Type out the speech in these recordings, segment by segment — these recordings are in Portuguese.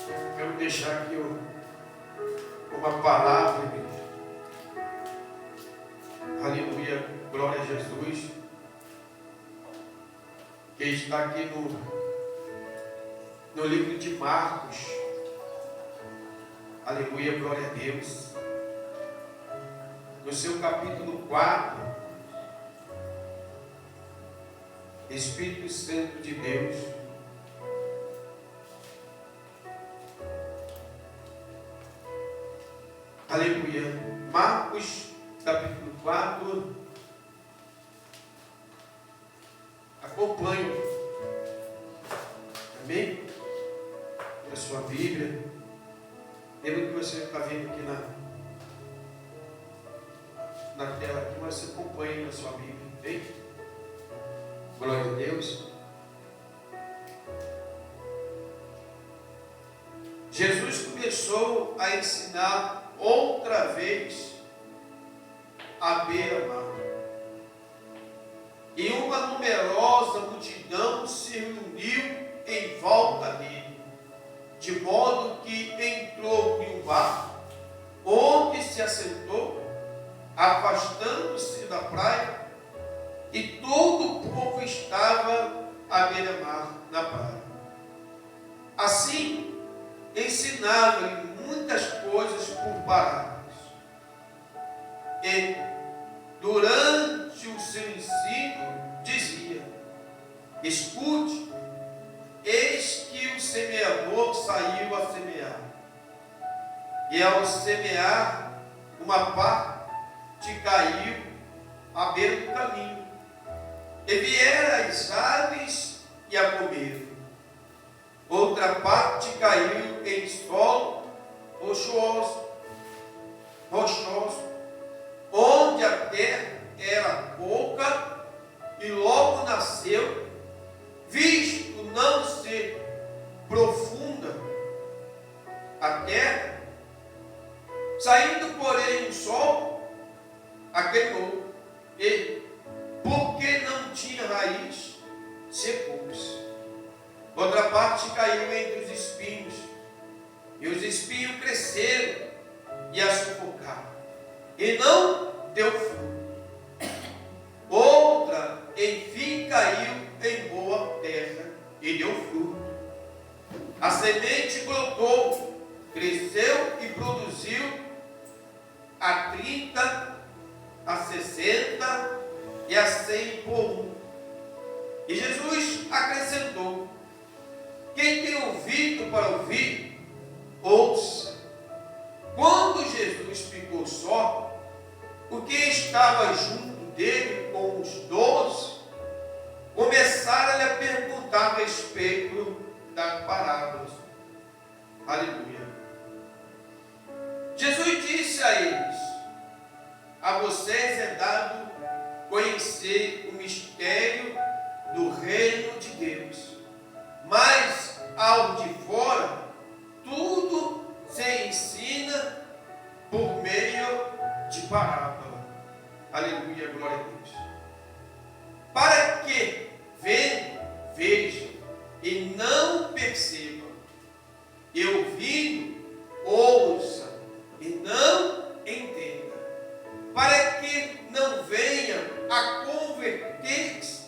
Quero deixar aqui uma palavra, igreja. Aleluia, glória a Jesus. Que está aqui no livro de Marcos. Aleluia, glória a Deus. No seu capítulo 4, Espírito Santo de Deus. Aleluia. Marcos, capítulo 4. Acompanhe. Amém? Na sua Bíblia. Lembra que você está vendo aqui na tela aqui, mas você acompanhe na sua Bíblia. Amém? Glória a Deus. Jesus começou a ensinar outra vez à beira-mar. E uma numerosa multidão se reuniu em volta dele, de modo que entrou em um barco, onde se assentou, afastando-se da praia, e todo o povo estava à beira-mar na praia. Assim, ensinava-lhe muitas coisas por parábolas. E, durante o seu ensino, dizia: escute, eis que o semeador saiu a semear. E ao semear, uma parte caiu à beira do caminho. E vieram as aves e a comeram. Outra parte caiu em solo rochoso, onde a terra era pouca, e logo nasceu, visto não ser profunda a terra. Saindo, porém, o sol, a queimou, e, porque não tinha raiz, secou-se. Outra parte caiu entre os espinhos, e os espinhos cresceram e a sufocaram, e não deu fruto. Outra, enfim, caiu em boa terra e deu fruto. A semente brotou, cresceu e produziu a 30, a 60 e a 100 por um. E Jesus acrescentou: quem tem ouvido para ouvir, ouça. Quando Jesus ficou só, o que estava junto dele com os 12, começaram-lhe a perguntar a respeito das parábolas. Aleluia. Jesus disse a eles: a vocês é dado conhecer o mistério do reino de Deus, mas ao de fora tudo se ensina por meio de parábola. Aleluia, glória a Deus. Para que vendo, vejam e não percebam, e ouvindo, ouçam e não entendam, para que não venham a converter-se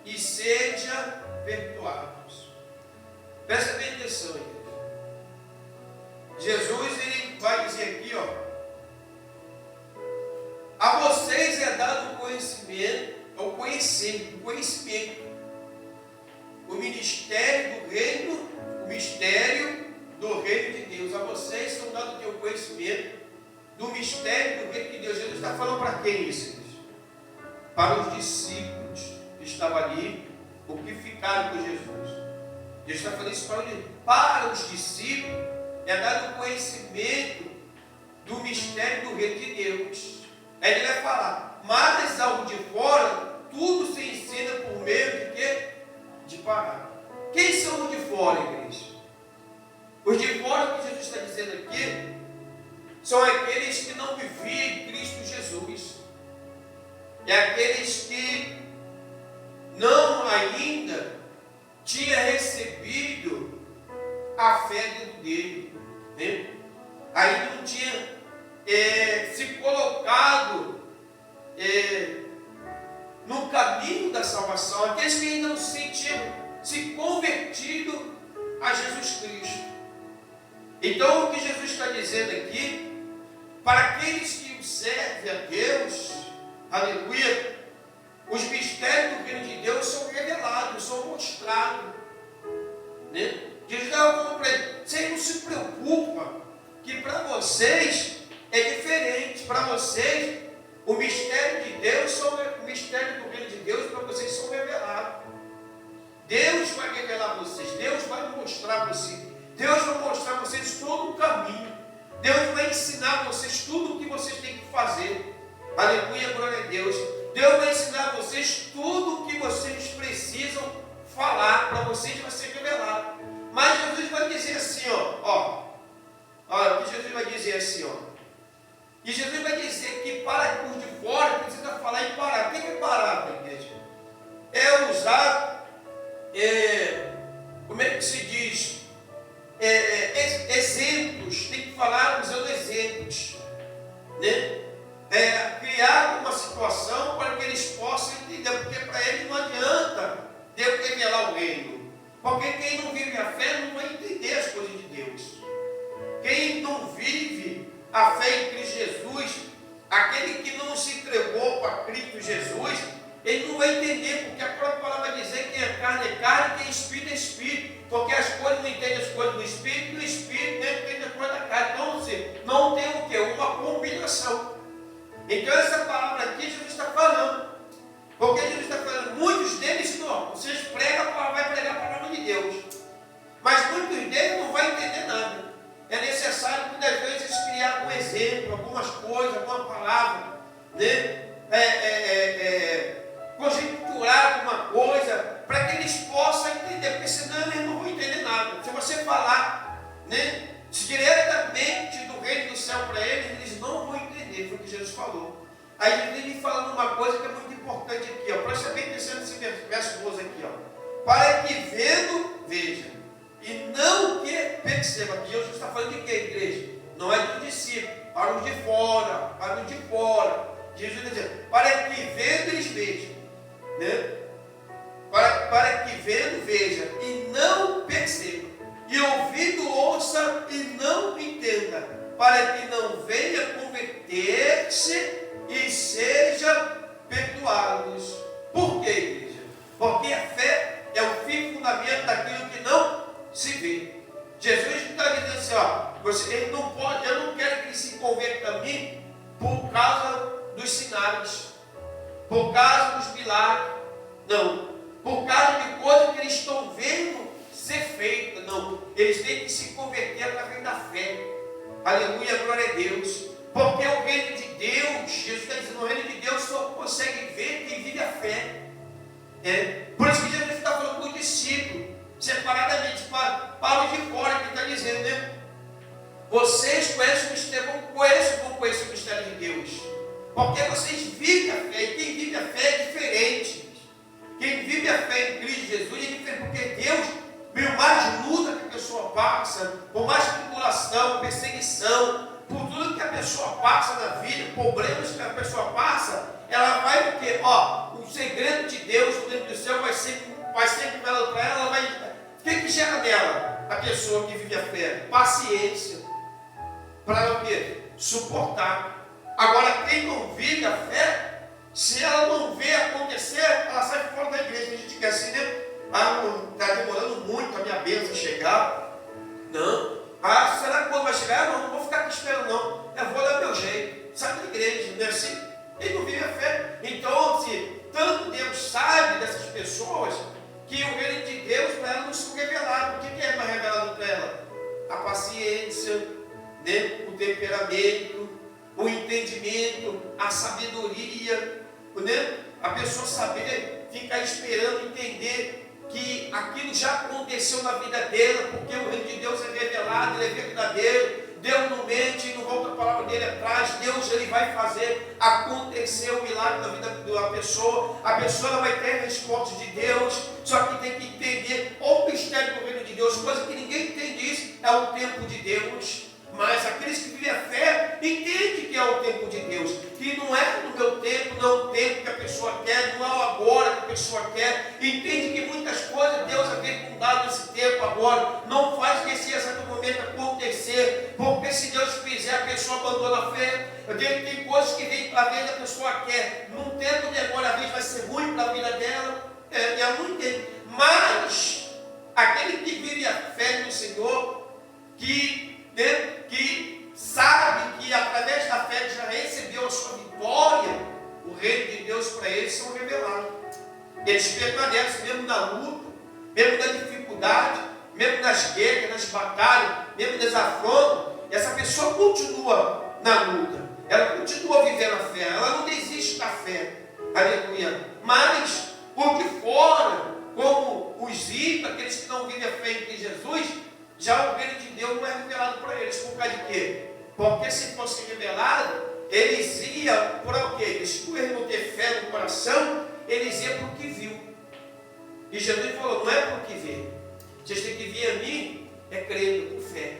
e sejam perdoados. Presta bem atenção, igreja. Jesus, ele vai dizer aqui, a vocês é dado o conhecimento, o conhecimento, o ministério do reino, o mistério do reino de Deus. A vocês são dados o conhecimento do mistério do reino de Deus. Jesus está falando para quem isso, igreja? Para os discípulos que estavam ali, ou que ficaram com Jesus. Jesus está falando isso para os discípulos. É dado o conhecimento do mistério do reino de Deus. Aí ele vai falar: mas ao de fora tudo se ensina por meio de quê? De parábola. Quem são os de fora, igreja? Os de fora que Jesus está dizendo aqui são aqueles que não viviam em Cristo Jesus. É aqueles que não ainda tinha recebido a fé dentro dele, né? Ainda não tinha se colocado no caminho da salvação, aqueles que ainda não tinham se convertido a Jesus Cristo. Então, o que Jesus está dizendo aqui, para aqueles que o servem a Deus, aleluia, os mistérios do reino de Deus são revelados, são mostrados, né? Jesus estava falando para ele: vocês não se preocupam, que para vocês é diferente. Para vocês, o mistério de Deus, o mistério do reino de Deus, para vocês são revelados. Deus vai revelar a vocês, Deus vai mostrar a vocês, Deus vai mostrar a vocês todo o caminho, Deus vai ensinar a vocês tudo o que vocês têm que fazer. Aleluia, glória a Deus. Deus vai ensinar a vocês tudo o que vocês precisam falar, para vocês vai ser revelado. Mas Jesus vai dizer assim, olha o que Jesus vai dizer assim, e Jesus vai dizer que para os de fora precisa falar em parar. O que é parar, igreja? É usar, como é que se diz? Exemplos, tem que falar usando exemplos, né? Criar uma situação para que eles possam entender, porque para eles não adianta Deus revelar o reino, porque quem não vive a fé não vai entender as coisas de Deus. Quem não vive a fé em Cristo Jesus, aquele que não se entregou para Cristo Jesus, ele não vai entender, porque a própria palavra vai dizer que quem é carne, quem é espírito, porque as coisas não entendem as coisas do espírito, e do espírito não entende as coisas da carne. Então, não tem o quê? Uma combinação. Então, essa palavra aqui Jesus está falando, porque Jesus está falando, muitos deles não, vocês pregam, vai pregar a palavra de Deus, mas muitos deles não vão entender nada. É necessário muitas vezes criar um exemplo, algumas coisas, alguma palavra, né? Conjecturar alguma coisa, para que eles possam entender, porque senão eles não vão entender nada. Se você falar, né, diretamente do reino do céu para eles, eles não vão entender, foi o que Jesus falou. Aí ele vem falando uma coisa que é muito importante aqui, presta bem atenção nesse verso 12 aqui, para que vendo, veja, e não que perceba. Aqui Jesus está falando de quê, igreja? Não é dos discípulos, para os de fora, Jesus está dizendo, para que vendo eles vejam, né? Para que vendo veja e não perceba, e ouvindo ouça e não entenda, para que não venha converter-se e seja perdoados. Por quê, igreja? Porque a fé é o fim e fundamento daquilo que não se vê. Jesus está dizendo assim, ele não pode, eu não quero que ele se converta a mim por causa dos sinais, por causa dos milagres, não, por causa de coisas que eles estão vendo ser feitas, não, eles têm que se converter através da fé. Aleluia, glória a Deus, porque o reino de Deus, Jesus está dizendo, o reino de Deus só consegue ver quem vive a fé. Por isso que Jesus está falando com os discípulos, separadamente, para os de fora, que está dizendo, né? Vocês conhecem o mistério, vão conhecer o mistério de Deus, porque vocês vivem a fé, e quem vive a fé é diferente. Quem vive a fé em Cristo Jesus é diferente, porque Deus, por mais luta que a pessoa passa, por mais tribulação, perseguição, por tudo que a pessoa passa na vida, problemas que a pessoa passa, ela vai o quê? O segredo de Deus, o reino do céu vai ser revelado para ela, o que gera nela? A pessoa que vive a fé, paciência, para o quê? Suportar. Agora, quem não vive a fé, se ela não vê acontecer, ela sai fora da igreja. A gente quer assim, né? Está demorando muito a minha bênção chegar. Não. Será que quando vai chegar? Não vou ficar aqui esperando, não. Eu vou dar meu jeito. Sai da igreja, não é assim? Ele não vive a fé. Então, tanto Deus sabe dessas pessoas, que o reino de Deus para ela não se revelado. O que é mais revelado para ela? A paciência, né? O temperamento, o entendimento, a sabedoria, né? A pessoa saber ficar esperando entender que aquilo já aconteceu na vida dela, porque o reino de Deus é revelado, ele é verdadeiro, Deus não mente e não volta a palavra dele atrás. Deus, ele vai fazer acontecer o milagre na vida da pessoa. A pessoa ela vai ter respostas de Deus, só que tem que entender o mistério do reino de Deus, coisa que ninguém entende isso. é o tempo de Deus. Mas aqueles que vivem a fé entendem que é o tempo de Deus, que não é no meu tempo, não é o tempo que a pessoa quer, não é o agora que a pessoa quer. Entende que muitas coisas Deus havia dado nesse tempo agora, não faz nesse exato momento acontecer, porque se Deus fizer, a pessoa abandona a fé. Tem coisas que vem para a vez a pessoa quer, num tempo de agora a vez vai ser ruim para a vida dela, ela não entende. Mas aquele que vive a fé no Senhor, que sabe que através da fé já recebeu a sua vitória, o reino de Deus para eles são revelados. Eles permanecem mesmo na luta, mesmo na dificuldade, mesmo nas guerras, nas batalhas, mesmo nas afrontas. Essa pessoa continua na luta, ela continua vivendo a fé, ela não desiste da fé, aleluia. Mas por de fora, como os ímpios, aqueles que não vivem a fé em Jesus, já o reino de Deus não é revelado para eles. Por causa de quê? Porque se fosse revelado, eles iam para o quê? Eles, por eles não ter fé no coração, eles iam para o que viu. E Jesus falou, não é para o que vê. Vocês têm que vir a mim, é crendo, por fé.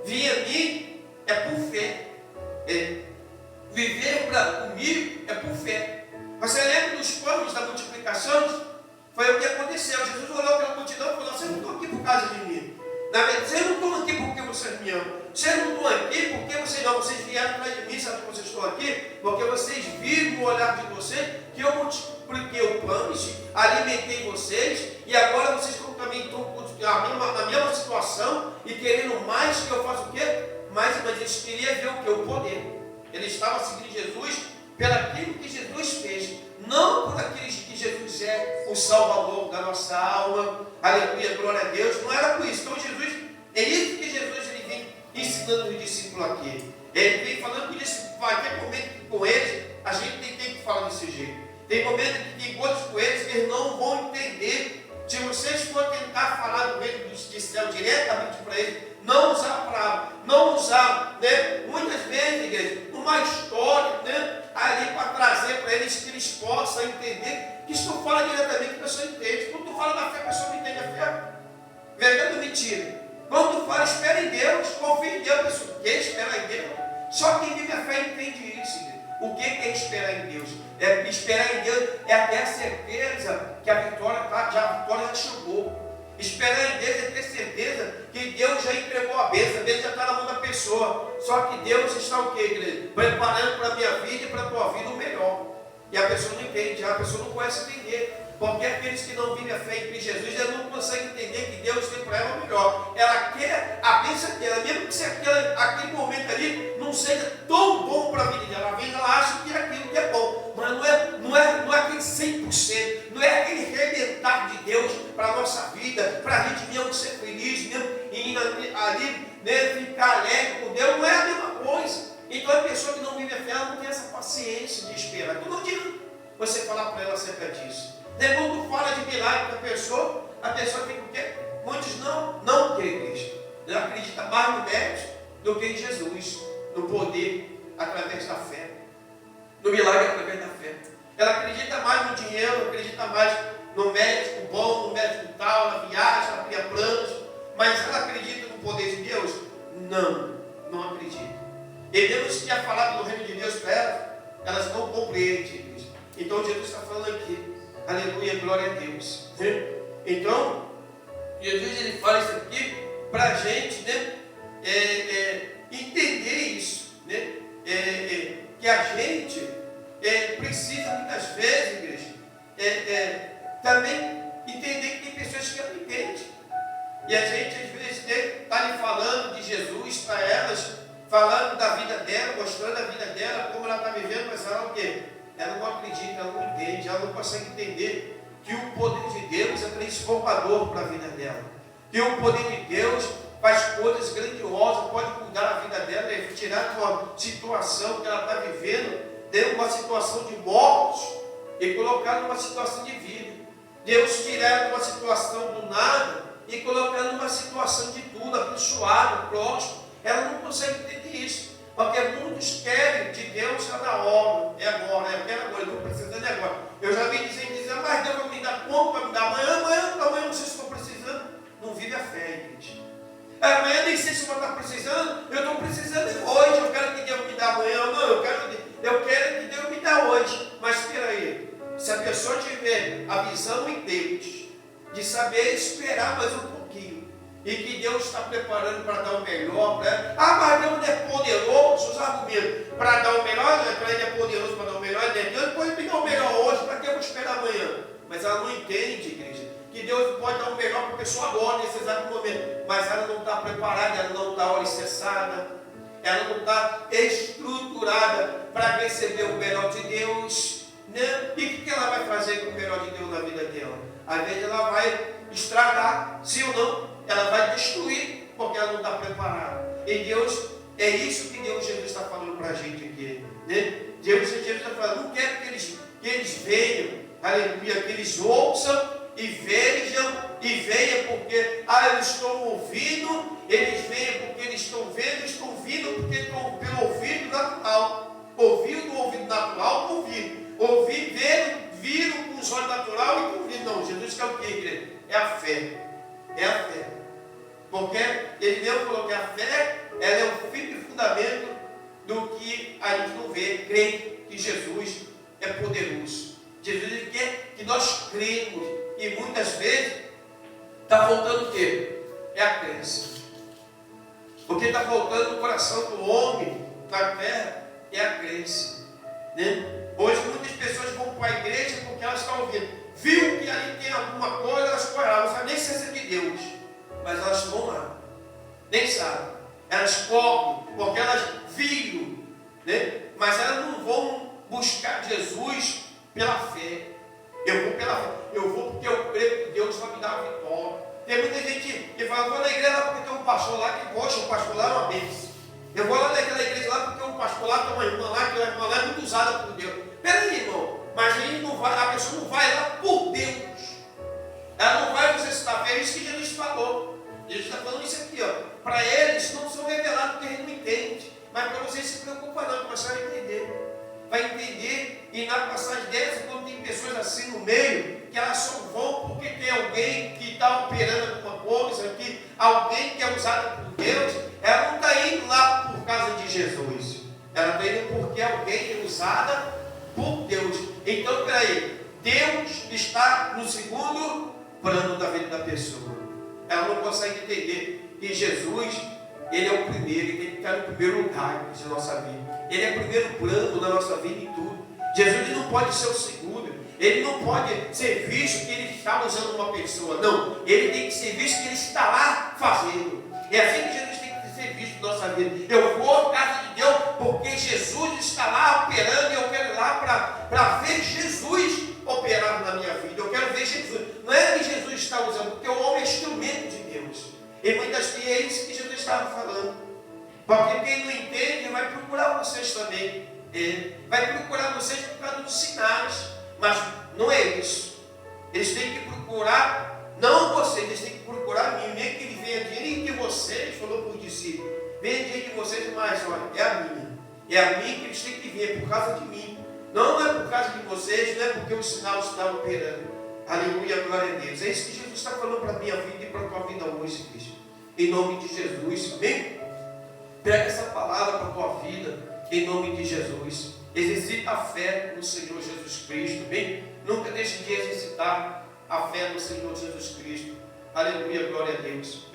Vir a mim é por fé. Viver comigo é por fé. Você lembra dos pães da multiplicação? Foi o que aconteceu. Jesus olhou para a multidão e falou, vocês não estão aqui por causa de mim. Na verdade, vocês não estão aqui porque vocês me amam. Vocês não estão aqui porque vocês vieram atrás de mim. Sabe que vocês estão aqui? Porque vocês viram no olhar de vocês que eu multipliquei o pão, alimentei vocês, e agora vocês também estão na mesma situação e querendo mais que eu faça o quê? Mas eles queriam ver o quê? O poder. Eles estavam seguindo Jesus pelaquilo que Jesus fez, não por aquilo que Jesus é o Salvador da nossa alma, aleluia, glória a Deus. Não era por isso. Então Jesus, é isso que Jesus ele vem ensinando os discípulos aqui. Ele vem falando que vai ter momento que com eles a gente tem que falar desse jeito. Tem momento que tem coisas com eles que eles não vão entender. Se vocês forem tentar falar do reino de céu diretamente para eles, não usar a palavra, não usar, muitas vezes, igreja, uma história, ali para trazer para eles que eles possam entender, que se tu fala diretamente, a pessoa entende. Quando tu fala da fé, a pessoa não entende a fé. Verdade ou mentira? Quando tu fala, espera em Deus, confia em Deus, a pessoa quer esperar em Deus. Só quem vive a fé entende isso, igreja. O que é esperar em Deus? Esperar em Deus é ter a certeza que a vitória já chegou. Esperar em Deus é ter certeza que Deus já entregou a bênção, Deus já está na mão da pessoa. Só que Deus está o quê, igreja? Preparando para a minha vida e para a tua vida o melhor. E a pessoa não entende, a pessoa não conhece entender. Porque aqueles que não vivem a fé em Cristo Jesus, já não conseguem entender que Deus tem para ela o melhor. Ela quer a bênção dela, mesmo que se aquele momento ali não seja tão bom para a vida dela. Às vezes ela acha que é aquilo que é bom, mas não é aquele 100%, não é aquele rebentar de Deus para a nossa vida, para a gente mesmo ser feliz, mesmo e ali ficar alegre com Deus, não é a mesma coisa. Então a pessoa que não vive a fé, ela não tem essa paciência de esperar. Então não adianta você falar para ela acerca disso. Quando tu fala de milagre para a pessoa tem o quê? Muitos não querem Cristo. Ela acredita mais no médico do que em Jesus, no poder através da fé, no milagre através da fé. Ela acredita mais no dinheiro, acredita mais no médico bom, no médico tal, na viagem, ela cria planos, mas ela acredita no poder de Deus? Não acredita. E Deus tinha falado do reino de Deus para elas não compreendem isso. Então Jesus está falando aqui. Aleluia, glória a Deus. Então, Jesus ele fala isso aqui para a gente entender isso. Que a gente precisa muitas vezes, igreja, também entender que tem pessoas que não entendem. E a gente às vezes está ali falando de Jesus para elas, falando da vida dela, mostrando a vida dela, como ela está vivendo, mas ela o quê? Ela não acredita, ela não entende, ela não consegue entender que o poder de Deus é transformador para a vida dela. Que o poder de Deus faz coisas grandiosas, pode mudar a vida dela e tirar de uma situação que ela está vivendo, de uma situação de morte, e colocar numa situação de vida. Deus tirar de uma situação do nada e colocar numa situação de tudo, abençoado, próspero. Ela não consegue entender isso. Porque muitos querem de Deus já na hora, é agora, eu quero agora, eu estou precisando agora. Eu já vi dizendo, mas Deus vai me dar como, vai me dar amanhã, não sei se estou precisando. Não vive a fé, gente. Amanhã nem sei se eu vou estar precisando. Eu estou precisando hoje. Eu quero que Deus me dê amanhã. Não, eu quero que Deus me dê hoje. Mas espera aí. Se a pessoa tiver a visão em Deus, de saber esperar mais um pouquinho, e que Deus está preparando para dar o melhor para ela. Mas Deus é poderoso, os argumentos, para dar o melhor, Ele é poderoso para dar o melhor, Deus pode me dar o melhor hoje, para que eu vou esperar amanhã? Mas ela não entende, igreja, que Deus pode dar o melhor para a pessoa agora, nesse exato momento, mas ela não está preparada, ela não está alicerçada, ela não está estruturada para receber o melhor de Deus, né? E o que ela vai fazer com o melhor de Deus na vida dela? Às vezes ela vai estragar, sim ou não? Ela vai destruir, porque ela não está preparada. E Deus, é isso que Deus Jesus está falando para a gente aqui, né? Deus Jesus está falando, não quero que eles venham, aleluia, que eles ouçam e vejam, porque eles estão ouvindo, eles veem porque eles estão vendo, estão vindo porque estão pelo ouvido natural. Ouvindo o ouvido natural, ouvindo, viram com os olhos natural e estão ouvindo. Não, Jesus quer o que, igreja? É a fé. É a fé. Porque ele mesmo falou que a fé, ela é o firme fundamento do que a gente não vê, crê que Jesus é poderoso. Jesus ele quer que nós cremos, e muitas vezes está faltando o quê? É a crença. Porque está faltando no coração do homem, na terra, é a crença, né? Hoje muitas pessoas vão para a igreja porque elas estão ouvindo, viu que ali tem alguma coisa, elas correm lá, não sabem nem se é de Deus, mas elas vão lá, nem sabem, elas correm porque elas viram, né? Mas elas não vão buscar Jesus pela fé. Eu vou pela fé, eu vou porque eu creio que Deus vai me dar a vitória. Tem muita gente que fala, vou na igreja lá porque tem um pastor lá que, poxa, o pastor lá é uma bênção. Eu vou lá naquela igreja lá porque um pastor lá tem uma irmã lá, que a irmã lá é muito usada por Deus. Peraí, irmão, mas ele não vai, a pessoa não vai lá por Deus. Ela não vai exercitar a fé, é isso que Jesus falou. Jesus está falando isso aqui, ó. Para eles não são revelados porque ele não entende. Mas para vocês se preocupar não, começar a entender. Vai entender, e na passagem dessa, quando tem pessoas assim no meio, que elas só vão porque tem alguém que está operando alguma coisa aqui, alguém que é usado por Deus, ela não está indo lá por causa de Jesus, ela está indo porque alguém é usada por Deus. Então, peraí, Deus está no segundo plano da vida da pessoa. Ela não consegue entender que Jesus, ele é o primeiro, ele tem que estar no primeiro lugar da nossa vida. Ele é o primeiro plano na nossa vida em tudo. Jesus ele não pode ser o segundo. Ele não pode ser visto que ele está usando uma pessoa. Não, ele tem que ser visto que ele está lá fazendo. É assim que Jesus tem que ser visto na nossa vida. Eu vou à casa de Deus porque Jesus está lá operando e eu quero ir lá para ver Jesus operar na minha vida. Eu quero ver Jesus. Não é que Jesus está usando, porque o homem é instrumento de Deus. E muitas vezes é isso que Jesus estava falando. Porque quem não entende vai procurar vocês também. Vai procurar vocês por causa dos sinais. Mas não é isso. Eles têm que procurar, não vocês, eles têm que procurar a mim. Nem que ele venha diante de vocês, falou para os discípulos, venha diante de vocês, mas olha, é a minha. É a minha que eles têm que vir, é por causa de mim. Não é por causa de vocês, não é porque o sinal está operando. Aleluia, glória a Deus. É isso que Jesus está falando para a minha vida e para a tua vida hoje, Cristo. Em nome de Jesus, amém? Pega essa palavra para a tua vida, em nome de Jesus. Exercita a fé no Senhor Jesus Cristo, amém? Nunca deixe de exercitar a fé no Senhor Jesus Cristo. Aleluia, glória a Deus.